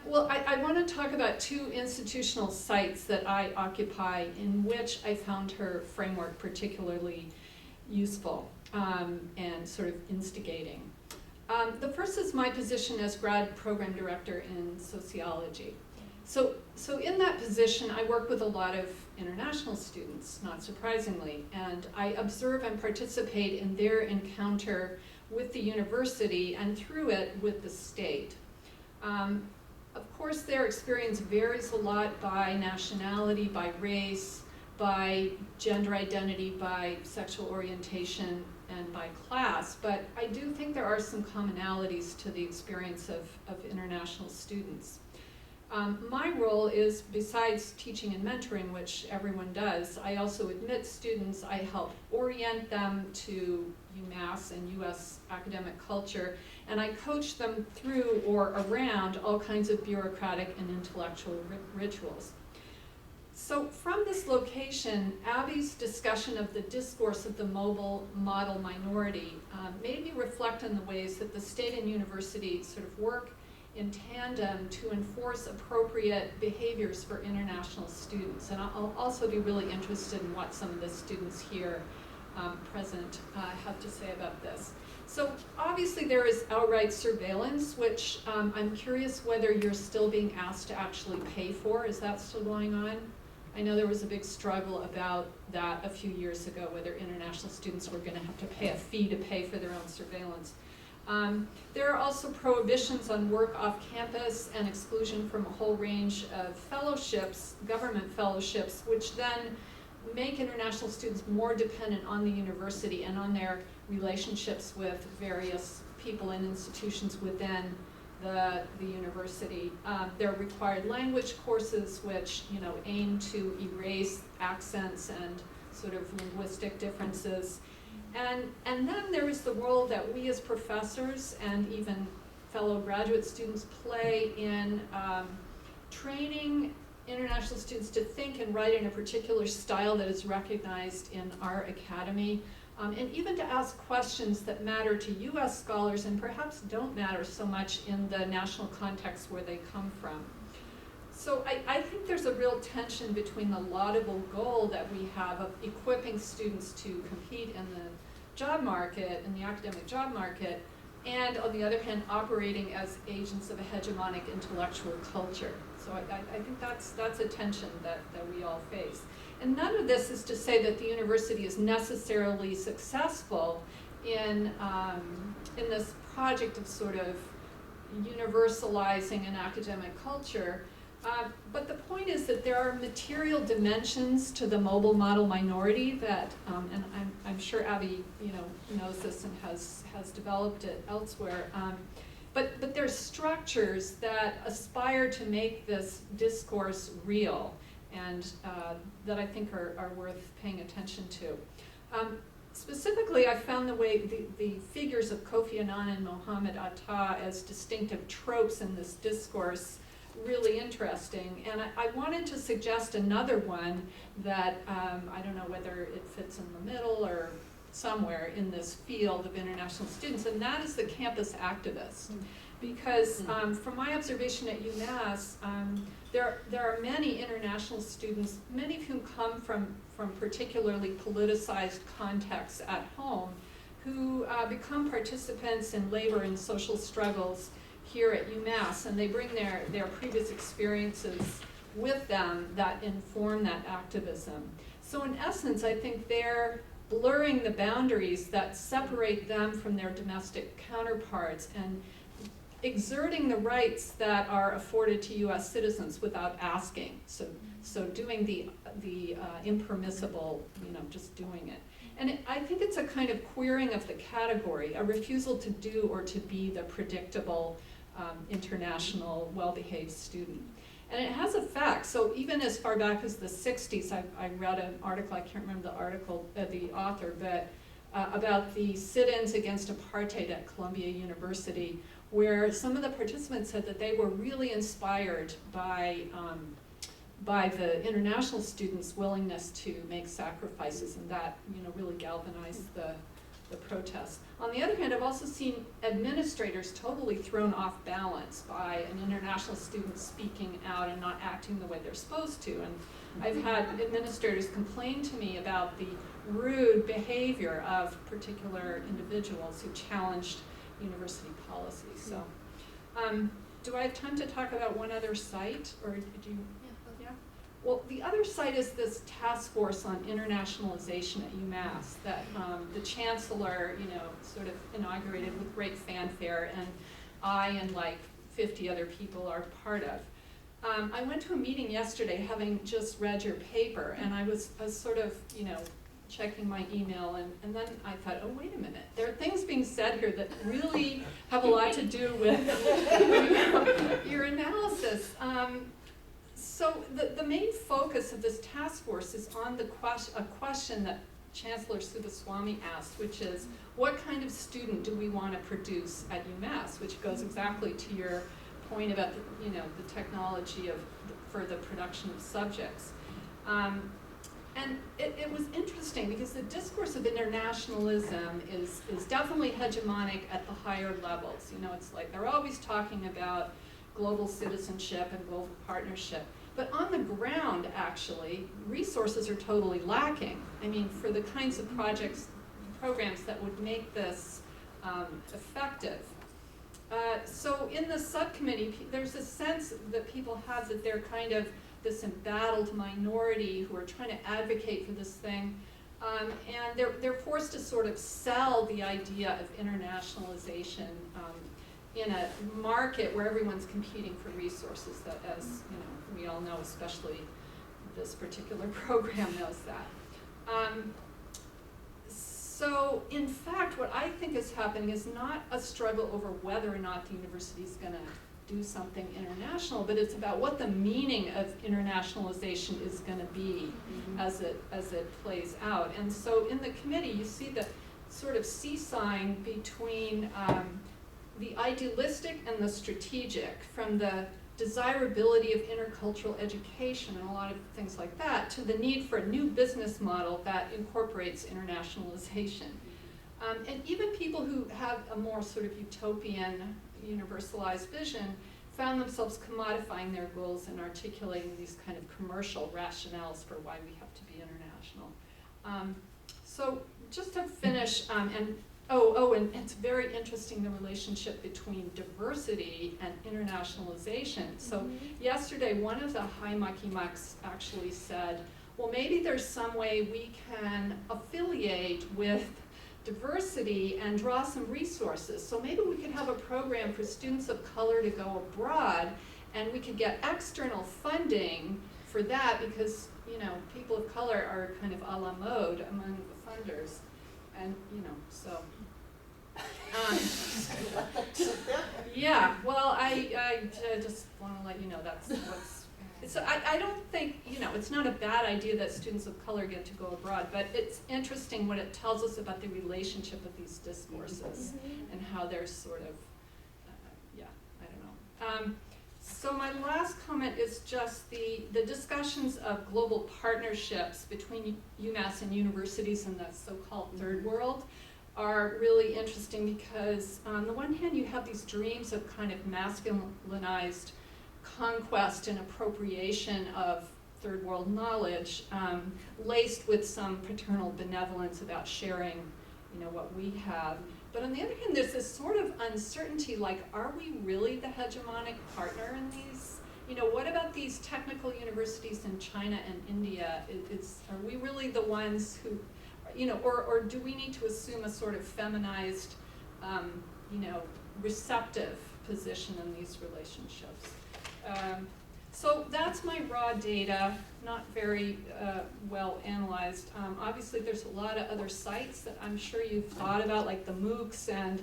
Well, I want to talk about two institutional sites that I occupy in which I found her framework particularly useful and sort of instigating. The first is my position as grad program director in sociology. So in that position, I work with a lot of international students, not surprisingly, and I observe and participate in their encounter with the university and through it with the state. Of course, their experience varies a lot by nationality, by race, by gender identity, by sexual orientation, and by class, but I do think there are some commonalities to the experience of international students. My role is, besides teaching and mentoring, which everyone does, I also admit students, I help orient them to UMass and US academic culture, and I coach them through or around all kinds of bureaucratic and intellectual rituals. So from this location, Abby's discussion of the discourse of the mobile model minority made me reflect on the ways that the state and university sort of work in tandem to enforce appropriate behaviors for international students. And I'll also be really interested in what some of the students here present have to say about this. So obviously there is outright surveillance, which I'm curious whether you're still being asked to actually pay for. Is that still going on? I know there was a big struggle about that a few years ago, whether international students were going to have to pay a fee to pay for their own surveillance. There are also prohibitions on work off campus and exclusion from a whole range of fellowships, government fellowships, which then make international students more dependent on the university and on their relationships with various people and institutions within the university. There are required language courses which aim to erase accents and sort of linguistic differences. And then there is the role that we as professors and even fellow graduate students play in training international students to think and write in a particular style that is recognized in our academy. and even to ask questions that matter to US scholars and perhaps don't matter so much in the national context where they come from. So I think there's a real tension between the laudable goal that we have of equipping students to compete in the job market, in the academic job market, and on the other hand, operating as agents of a hegemonic intellectual culture. So I think that's a tension that we all face. And none of this is to say that the university is necessarily successful in this project of sort of universalizing an academic culture. But the point is that there are material dimensions to the mobile model minority that, and I'm sure Abby, knows this and has developed it elsewhere. But there's structures that aspire to make this discourse real, and that I think are worth paying attention to. Specifically, I found the figures of Kofi Annan and Mohammed Atta as distinctive tropes in this discourse really interesting, and I wanted to suggest another one that I don't know whether it fits in the middle or somewhere in this field of international students, and that is the campus activist. Because from my observation at UMass, there are many international students, many of whom come from particularly politicized contexts at home, who become participants in labor and social struggles here at UMass, and they bring their previous experiences with them that inform that activism. So in essence, I think they're blurring the boundaries that separate them from their domestic counterparts and exerting the rights that are afforded to US citizens without asking. So doing the impermissible, just doing it. And I think it's a kind of queering of the category, a refusal to do or to be the predictable international, well-behaved student. And it has effects. So even as far back as the 60s, I read an article, I can't remember the author, but about the sit-ins against apartheid at Columbia University, where some of the participants said that they were really inspired by the international students' willingness to make sacrifices, and that really galvanized the protest. On the other hand, I've also seen administrators totally thrown off balance by an international student speaking out and not acting the way they're supposed to. And I've had administrators complain to me about the rude behavior of particular individuals who challenged university policy. So, do I have time to talk about one other site, or do you? Yeah. Well, the other site is this task force on internationalization at UMass that the chancellor, sort of inaugurated with great fanfare, and I and like 50 other people are part of. I went to a meeting yesterday, having just read your paper, and I was sort of, checking my email, and then I thought, oh, wait a minute, there are things being said here that really have a lot to do with your analysis. So the main focus of this task force is on a question that Chancellor Subaswamy asked, which is, what kind of student do we want to produce at UMass? Which goes exactly to your point about the technology for the production of subjects. And it was interesting because the discourse of internationalism is definitely hegemonic at the higher levels. It's like they're always talking about global citizenship and global partnership. But on the ground, actually, resources are totally lacking. I mean, for the kinds of programs that would make this effective. So in the subcommittee, there's a sense that people have that they're kind of this embattled minority who are trying to advocate for this thing, and they're forced to sort of sell the idea of internationalization in a market where everyone's competing for resources. That, as we all know, especially this particular program knows that. So, in fact, what I think is happening is not a struggle over whether or not the university is going to do something international, but it's about what the meaning of internationalization is going to be as it plays out. And so in the committee, you see the sort of seesawing between the idealistic and the strategic, from the desirability of intercultural education and a lot of things like that, to the need for a new business model that incorporates internationalization. And even people who have a more sort of utopian, universalized vision found themselves commodifying their goals and articulating these kind of commercial rationales for why we have to be international. So just to finish, and it's very interesting, the relationship between diversity and internationalization. So yesterday, one of the High Mucky Mucks actually said, well, maybe there's some way we can affiliate with diversity and draw some resources. So maybe we could have a program for students of color to go abroad, and we could get external funding for that because, you know, people of color are kind of a la mode among the funders. And, you know, so. Yeah, well, I just want to let you know that's what's. So I don't think, you know, it's not a bad idea that students of color get to go abroad, but it's interesting what it tells us about the relationship of these discourses and how they're sort of, yeah, I don't know. So my last comment is just the discussions of global partnerships between UMass and universities in the so-called third world are really interesting because on the one hand you have these dreams of kind of masculinized conquest and appropriation of third world knowledge, laced with some paternal benevolence about sharing, you know, what we have. But on the other hand, there's this sort of uncertainty, like, are we really the hegemonic partner in these? You know, what about these technical universities in China and India? Are we really the ones who, you know, or do we need to assume a sort of feminized, you know, receptive position in these relationships? So that's my raw data, not very well analyzed. Obviously there's a lot of other sites that I'm sure you've thought about, like the MOOCs and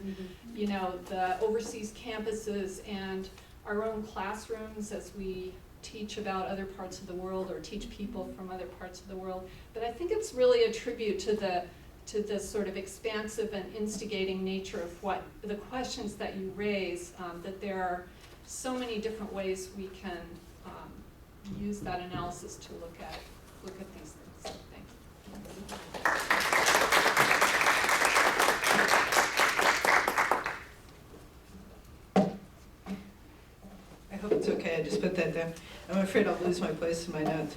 you know, the overseas campuses and our own classrooms as we teach about other parts of the world or teach people from other parts of the world. But I think it's really a tribute to the sort of expansive and instigating nature of what the questions that you raise, that there are so many different ways we can use that analysis to look at these things. So thank you. I hope it's okay. I just put that down. I'm afraid I'll lose my place in my notes.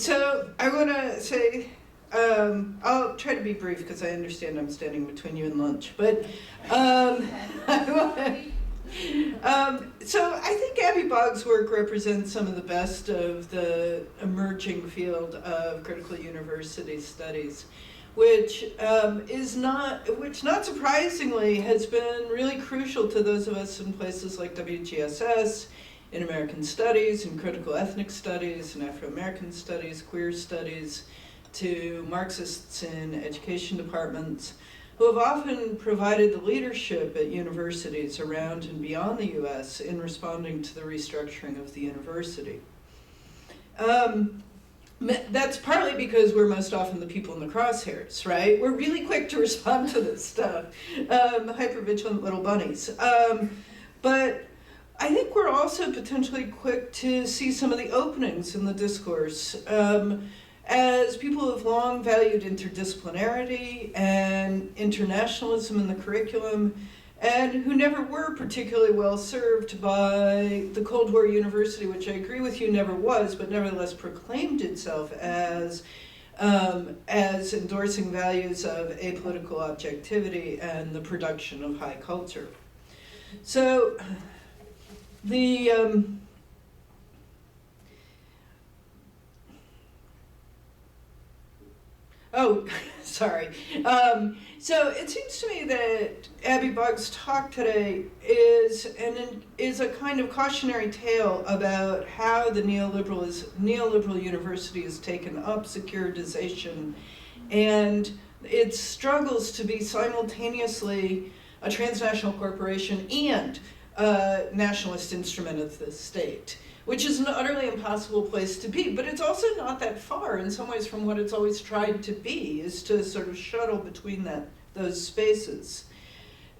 So I want to say, I'll try to be brief because I understand I'm standing between you and lunch. But so I think Abby Boggs' work represents some of the best of the emerging field of critical university studies, which not surprisingly has been really crucial to those of us in places like WGSS, in American Studies, in critical ethnic studies, in Afro-American studies, queer studies, to Marxists in education departments, who have often provided the leadership at universities around and beyond the US in responding to the restructuring of the university. That's partly because we're most often the people in the crosshairs, right? We're really quick to respond to this stuff, hypervigilant little bunnies. But I think we're also potentially quick to see some of the openings in the discourse. As people who have long valued interdisciplinarity and internationalism in the curriculum, and who never were particularly well served by the Cold War university, which I agree with you never was, but nevertheless proclaimed itself as endorsing values of apolitical objectivity and the production of high culture. So the oh, sorry. So it seems to me that Abby Boggs' talk today is a kind of cautionary tale about how the neoliberal university has taken up securitization and its struggles to be simultaneously a transnational corporation and a nationalist instrument of the state, which is an utterly impossible place to be, but it's also not that far in some ways from what it's always tried to be, is to sort of shuttle between those spaces.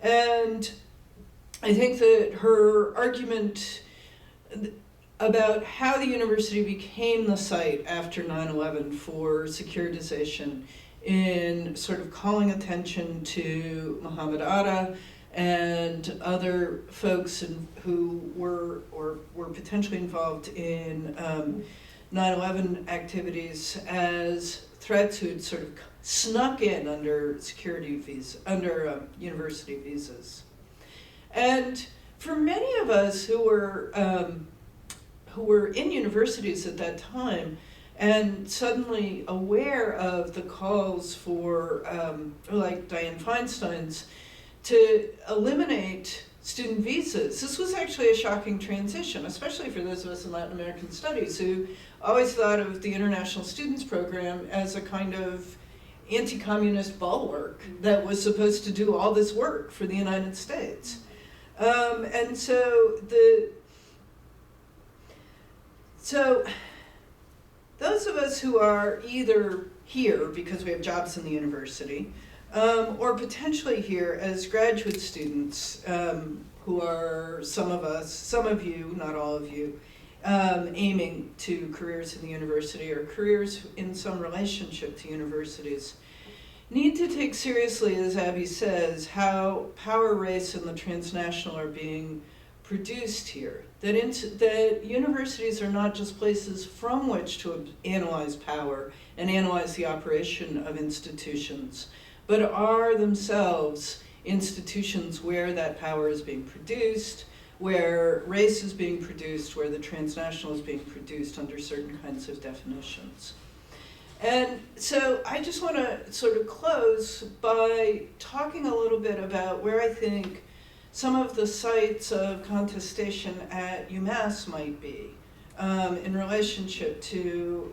And I think that her argument about how the university became the site after 9/11 for securitization, in sort of calling attention to Muhammad Atta and other folks who were potentially involved in 9/11 activities as threats who had sort of snuck in under university visas. And for many of us who were in universities at that time and suddenly aware of the calls for, like Dianne Feinstein's, to eliminate student visas, this was actually a shocking transition, especially for those of us in Latin American studies who always thought of the International Students Program as a kind of anti-communist bulwark that was supposed to do all this work for the United States. And so those of us who are either here because we have jobs in the university, or potentially here as graduate students, who are some of you, not all of you, aiming to careers in the university or careers in some relationship to universities, need to take seriously, as Abby says, how power, race, and the transnational are being produced here. That universities are not just places from which to analyze power and analyze the operation of institutions, but are themselves institutions where that power is being produced, where race is being produced, where the transnational is being produced under certain kinds of definitions. And so I just want to sort of close by talking a little bit about where I think some of the sites of contestation at UMass might be in relationship to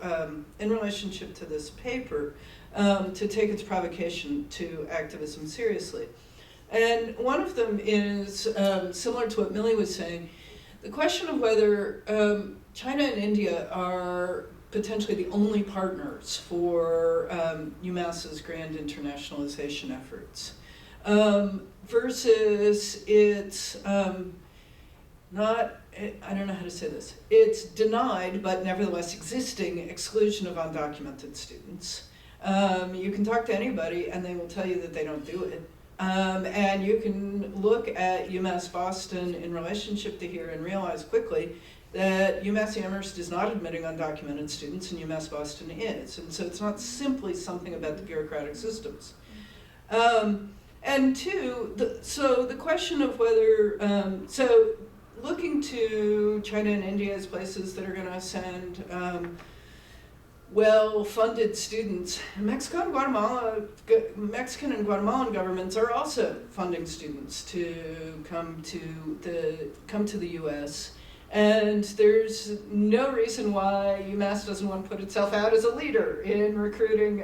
this paper, to take its provocation to activism seriously. And one of them is similar to what Millie was saying, the question of whether China and India are potentially the only partners for UMass's grand internationalization efforts, versus its I don't know how to say this, it's denied but nevertheless existing exclusion of undocumented students. You can talk to anybody and they will tell you that they don't do it. And you can look at UMass Boston in relationship to here and realize quickly that UMass Amherst is not admitting undocumented students and UMass Boston is. And so it's not simply something about the bureaucratic systems. And two, the question of whether, so looking to China and India as places that are going to send well-funded students, Mexican and Guatemalan governments are also funding students to come to the U.S. And there's no reason why UMass doesn't want to put itself out as a leader in recruiting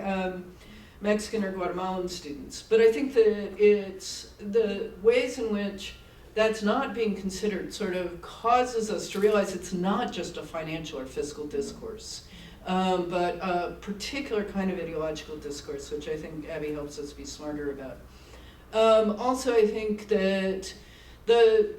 Mexican or Guatemalan students. But I think that it's the ways in which that's not being considered sort of causes us to realize it's not just a financial or fiscal discourse, but a particular kind of ideological discourse, which I think Abby helps us be smarter about. Also, I think that the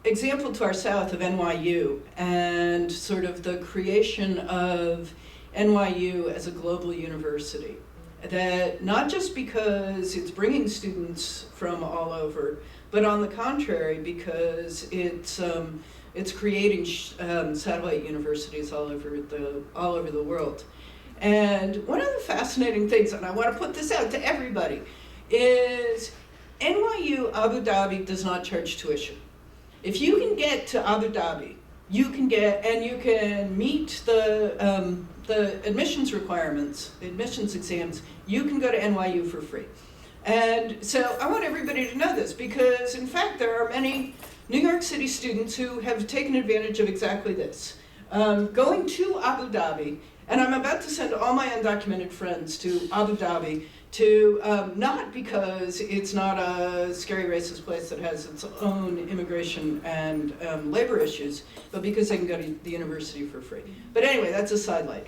example to our south of NYU and sort of the creation of NYU as a global university, that not just because it's bringing students from all over, but on the contrary, because it's creating satellite universities all over the world. And one of the fascinating things, and I want to put this out to everybody, is NYU Abu Dhabi does not charge tuition. If you can get to Abu Dhabi, you can meet the admissions requirements, the admissions exams, you can go to NYU for free. And so I want everybody to know this, because in fact there are many New York City students who have taken advantage of exactly this. Going to Abu Dhabi, and I'm about to send all my undocumented friends to Abu Dhabi to, not because it's not a scary racist place that has its own immigration and labor issues, but because they can go to the university for free. But anyway, that's a sidelight.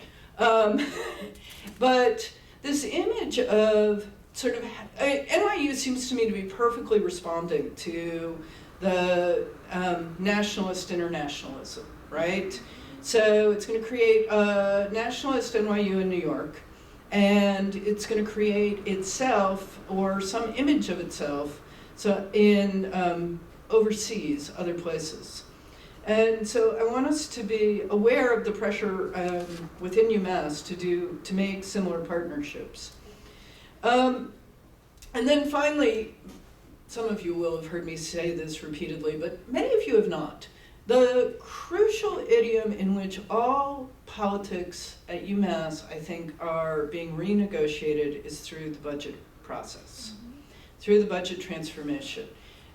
But this image of sort of, NYU seems to me to be perfectly responding to the nationalist internationalism, right? So it's going to create a nationalist NYU in New York, and it's going to create itself or some image of itself so in overseas, other places. And so I want us to be aware of the pressure within UMass to make similar partnerships. And then finally, some of you will have heard me say this repeatedly, but many of you have not. The crucial idiom in which all politics at UMass, I think, are being renegotiated is through the budget process, through the budget transformation.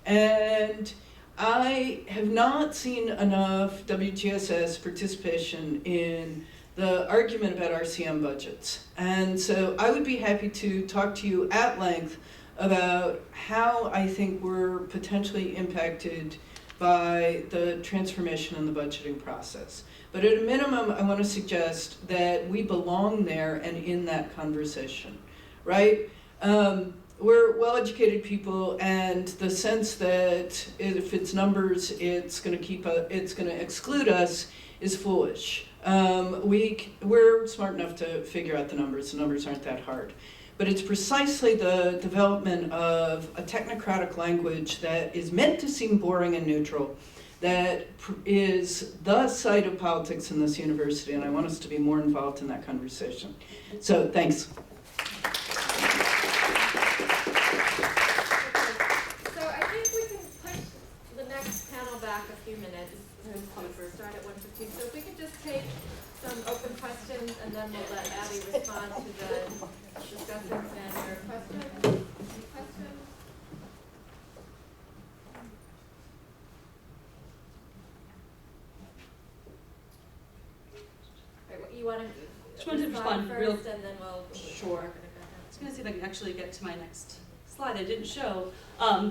And I have not seen enough WGSS participation in the argument about RCM budgets. And so I would be happy to talk to you at length about how I think we're potentially impacted by the transformation in the budgeting process. But at a minimum, I want to suggest that we belong there and in that conversation, right? We're well-educated people, and the sense that if it's numbers, it's going to exclude us is foolish. We're smart enough to figure out the numbers. The numbers aren't that hard. But it's precisely the development of a technocratic language that is meant to seem boring and neutral that is the site of politics in this university, and I want us to be more involved in that conversation. So, thanks. Back a few minutes to start at 1:15. So if we could just take some open questions and then we'll let Abby respond to the discussants and their questions. Any questions? All right, you want to respond first, real and then we'll. Sure. I was going to see if I can actually get to my next slide I didn't show,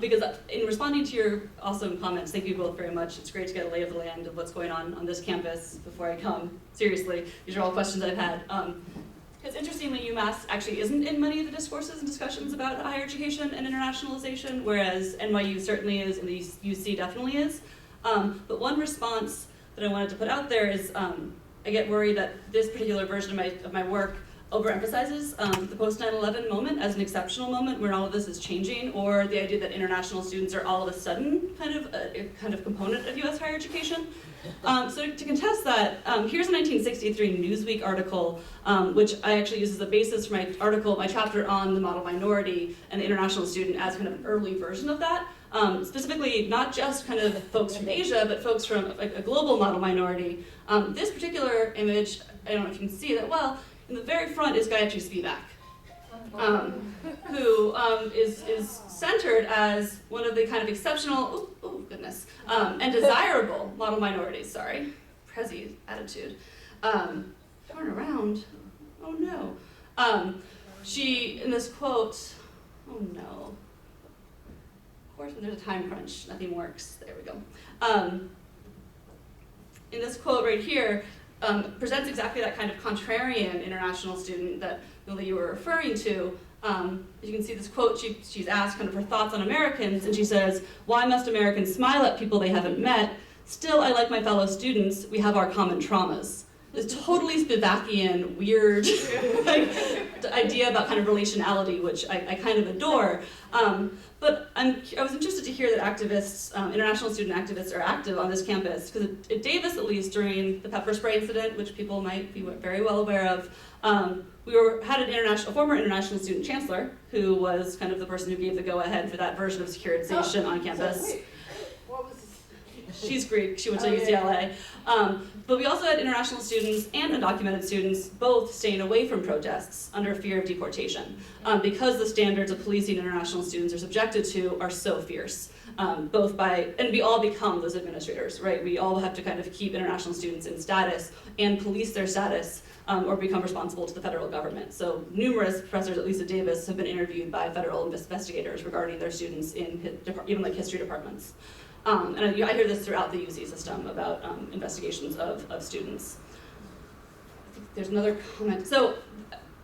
because in responding to your awesome comments, thank you both very much. It's great to get a lay of the land of what's going on this campus before I come. Seriously, these are all questions I've had. Because interestingly, UMass actually isn't in many of the discourses and discussions about higher education and internationalization, whereas NYU certainly is and the UC definitely is. But one response that I wanted to put out there is I get worried that this particular version of my work overemphasizes the post-9/11 moment as an exceptional moment where all of this is changing, or the idea that international students are all of a sudden kind of a component of U.S. higher education. So to contest that, here's a 1963 Newsweek article, which I actually use as the basis for my article, my chapter on the model minority and the international student as kind of an early version of that. Specifically, not just kind of folks from Asia, but folks from a global model minority. This particular image, I don't know if you can see that well, in the very front is Gayatri Spivak, who is centered as one of the kind of exceptional, and desirable model minorities, Prezi attitude. Turn around, oh no. She, in this quote, oh no. Of course, when there's a time crunch, nothing works, there we go. In this quote right here, presents exactly that kind of contrarian international student that Lily, you were referring to. As you can see this quote, she's asked kind of her thoughts on Americans, and she says, "Why must Americans smile at people they haven't met? Still, I like my fellow students. We have our common traumas." This totally Spivakian, weird idea about kind of relationality, which I kind of adore. But I was interested to hear that activists, international student activists, are active on this campus, because at Davis, at least, during the pepper spray incident, which people might be very well aware of, we had a former international student chancellor who was kind of the person who gave the go-ahead for that version of securitization on campus. So wait, what was She's Greek, she went to UCLA. But we also had international students and undocumented students both staying away from protests under fear of deportation, because the standards of policing international students are subjected to are so fierce. And we all become those administrators, right? We all have to kind of keep international students in status and police their status, or become responsible to the federal government. So numerous professors, at least at Davis, have been interviewed by federal investigators regarding their students in even like history departments. And I hear this throughout the UC system about investigations of students. I think there's another comment. So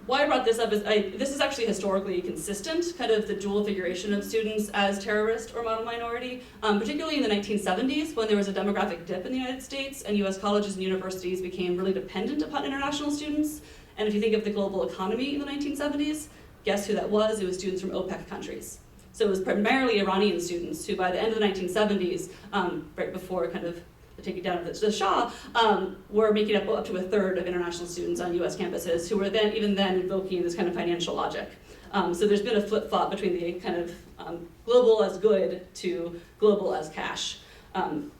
why I brought this up is this is actually historically consistent, kind of the dual figuration of students as terrorist or model minority, particularly in the 1970s when there was a demographic dip in the United States and US colleges and universities became really dependent upon international students. And if you think of the global economy in the 1970s, guess who that was? It was students from OPEC countries. So it was primarily Iranian students who by the end of the 1970s, right before kind of the taking down of the Shah, were making up to a third of international students on US campuses who were then, even then, invoking this kind of financial logic. So there's been a flip-flop between the kind of global as good to global as cash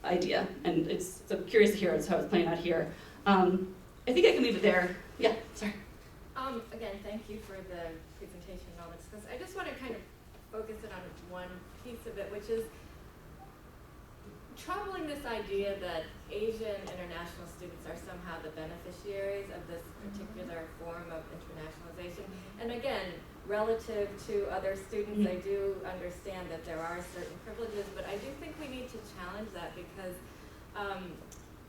idea. And so I'm curious to hear how it's playing out here. I think I can leave it there. Yeah, sorry. Again, thank you for the presentation and all this, because I just want to kind of focus it on one piece of it, which is troubling this idea that Asian international students are somehow the beneficiaries of this particular form of internationalization. And again, relative to other students, I do understand that there are certain privileges, but I do think we need to challenge that because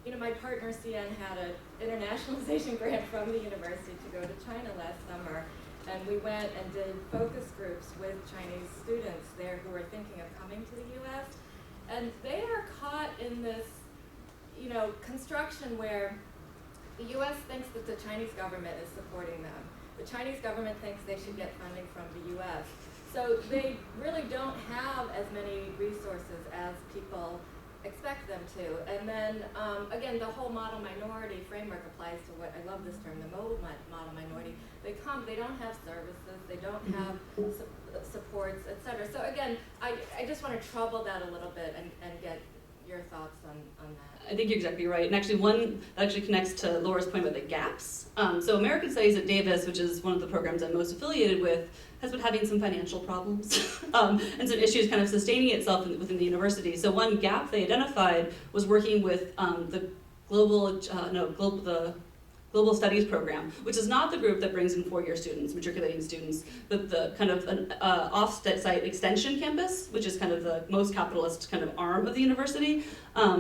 you know, my partner, Cian, had an internationalization grant from the university to go to China last summer. And we went and did focus groups with Chinese students there who were thinking of coming to the US. And they are caught in this, you know, construction where the US thinks that the Chinese government is supporting them. The Chinese government thinks they should get funding from the US. So they really don't have as many resources as people expect them to. And then, again, the whole model minority framework applies to what, I love this term, the model minority. They don't have services, they don't have supports, et cetera. So again, I just want to trouble that a little bit and get your thoughts on that. I think you're exactly right. And actually one that actually connects to Laura's point about the gaps. So American Studies at Davis, which is one of the programs I'm most affiliated with, has been having some financial problems and some issues kind of sustaining itself within the university. So one gap they identified was working with the Global Studies program, which is not the group that brings in four-year students, matriculating students, but the kind of an off-site extension campus, which is kind of the most capitalist kind of arm of the university,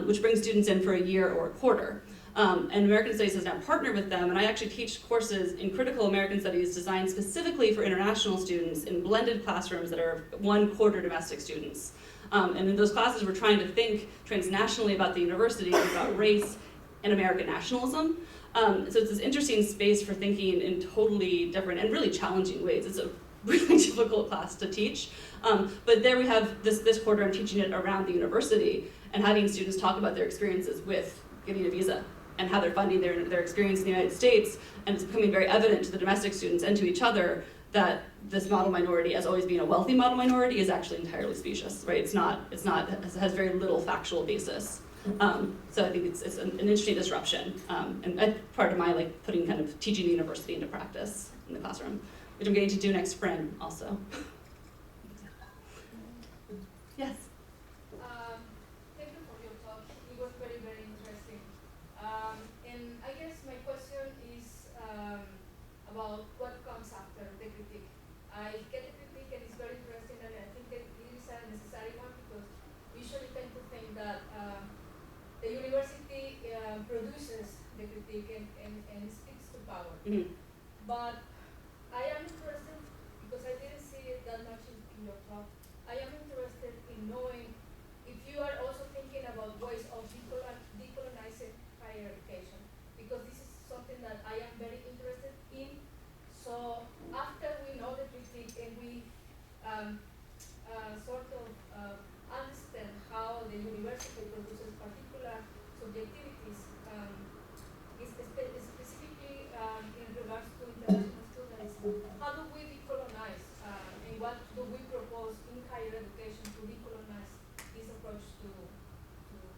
which brings students in for a year or a quarter. And American Studies has now partnered with them, and I actually teach courses in critical American Studies designed specifically for international students in blended classrooms that are 1/4 domestic students. And in those classes, we're trying to think transnationally about the university, about race and American nationalism. So it's this interesting space for thinking in totally different and really challenging ways. It's a really difficult class to teach. But there we have this quarter, I'm teaching it around the university and having students talk about their experiences with getting a visa and how they're funding their experience in the United States. And it's becoming very evident to the domestic students and to each other that this model minority, as always being a wealthy model minority, is actually entirely specious, right? It has very little factual basis. So I think it's an interesting disruption, and part of my putting kind of teaching the university into practice in the classroom, which I'm getting to do next spring also. Yes. Thank you for your talk. It was very, very interesting. And I guess my question is about what comes after the critique. I get the critique and it's very interesting, and I think that it is a necessary one because we usually tend to think that the university produces the critique and speaks to power. Mm-hmm. But I am interested, because I didn't see it that much in your talk, I am interested in knowing if you are also thinking about ways of decolonizing higher education, because this is something that I am very interested in. So after we know the critique and we sort of understand how the university produces particular subjectivities, specifically in regards to international students, how do we decolonize and what do we propose in higher education to decolonize this approach to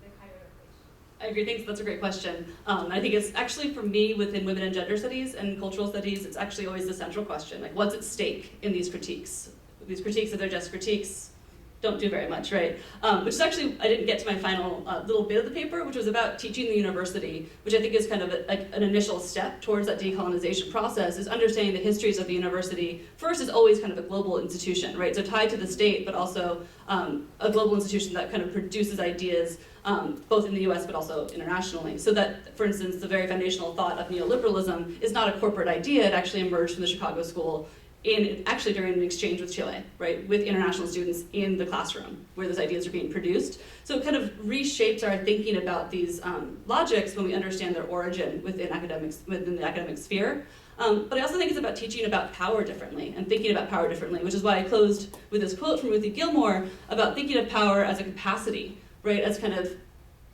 the higher education? I agree, thanks, that's a great question. I think it's actually, for me, within women and gender studies and cultural studies, it's actually always the central question, what's at stake in these critiques? These critiques, if they're just critiques, don't do very much, right? Which is actually, I didn't get to my final little bit of the paper, which was about teaching the university, which I think is kind of an initial step towards that decolonization process, is understanding the histories of the university. First is always kind of a global institution, right? So tied to the state, but also a global institution that kind of produces ideas both in the US but also internationally. So that, for instance, the very foundational thought of neoliberalism is not a corporate idea. It actually emerged from the Chicago School actually during an exchange with Chile, right, with international students in the classroom where those ideas are being produced. So it kind of reshapes our thinking about these logics when we understand their origin within the academic sphere. But I also think it's about teaching about power differently and thinking about power differently, which is why I closed with this quote from Ruthie Gilmore about thinking of power as a capacity, right, as kind of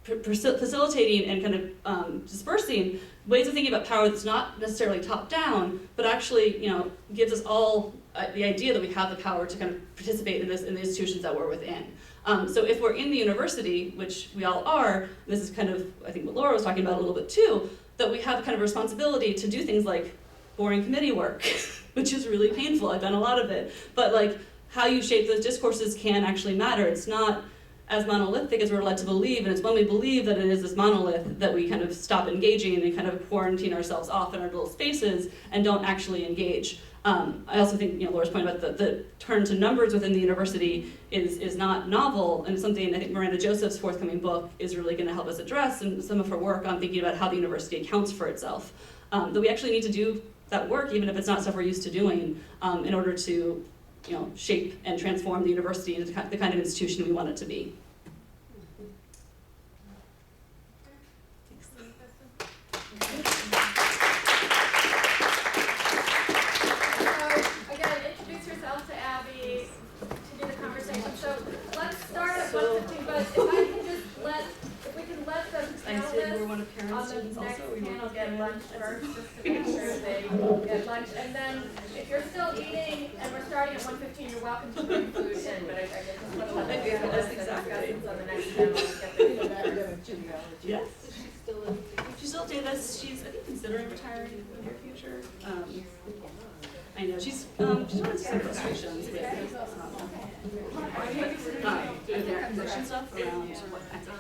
facilitating and kind of dispersing ways of thinking about power that's not necessarily top-down, but actually, gives us all the idea that we have the power to kind of participate in the institutions that we're within. So if we're in the university, which we all are, this is kind of, I think what Laura was talking about a little bit too, that we have kind of responsibility to do things like boring committee work, which is really painful. I've done a lot of it. But like how you shape those discourses can actually matter. It's not as monolithic as we're led to believe, and it's when we believe that it is this monolith that we kind of stop engaging and kind of quarantine ourselves off in our little spaces and don't actually engage. I also think, Laura's point about the turn to numbers within the university is not novel, and something I think Miranda Joseph's forthcoming book is really going to help us address, and some of her work on thinking about how the university accounts for itself. That we actually need to do that work, even if it's not stuff we're used to doing, in order to shape and transform the university into the kind of institution we want it to be. So, again, introduce yourself to Abby to do the conversation. So, let's start at 1:15, but if we can let the panelists one of Karen's on the students next also. panel get lunch first, just to make sure they get lunch. And then, if you're still eating and we're starting at 1:15, you're welcome to bring food in, but I guess we'll let the discussions on the next panel get the food. Yes. She's still Davis. She's, I think, considering retiring in the near future. I know she's running some frustrations with their position stuff around what kinds of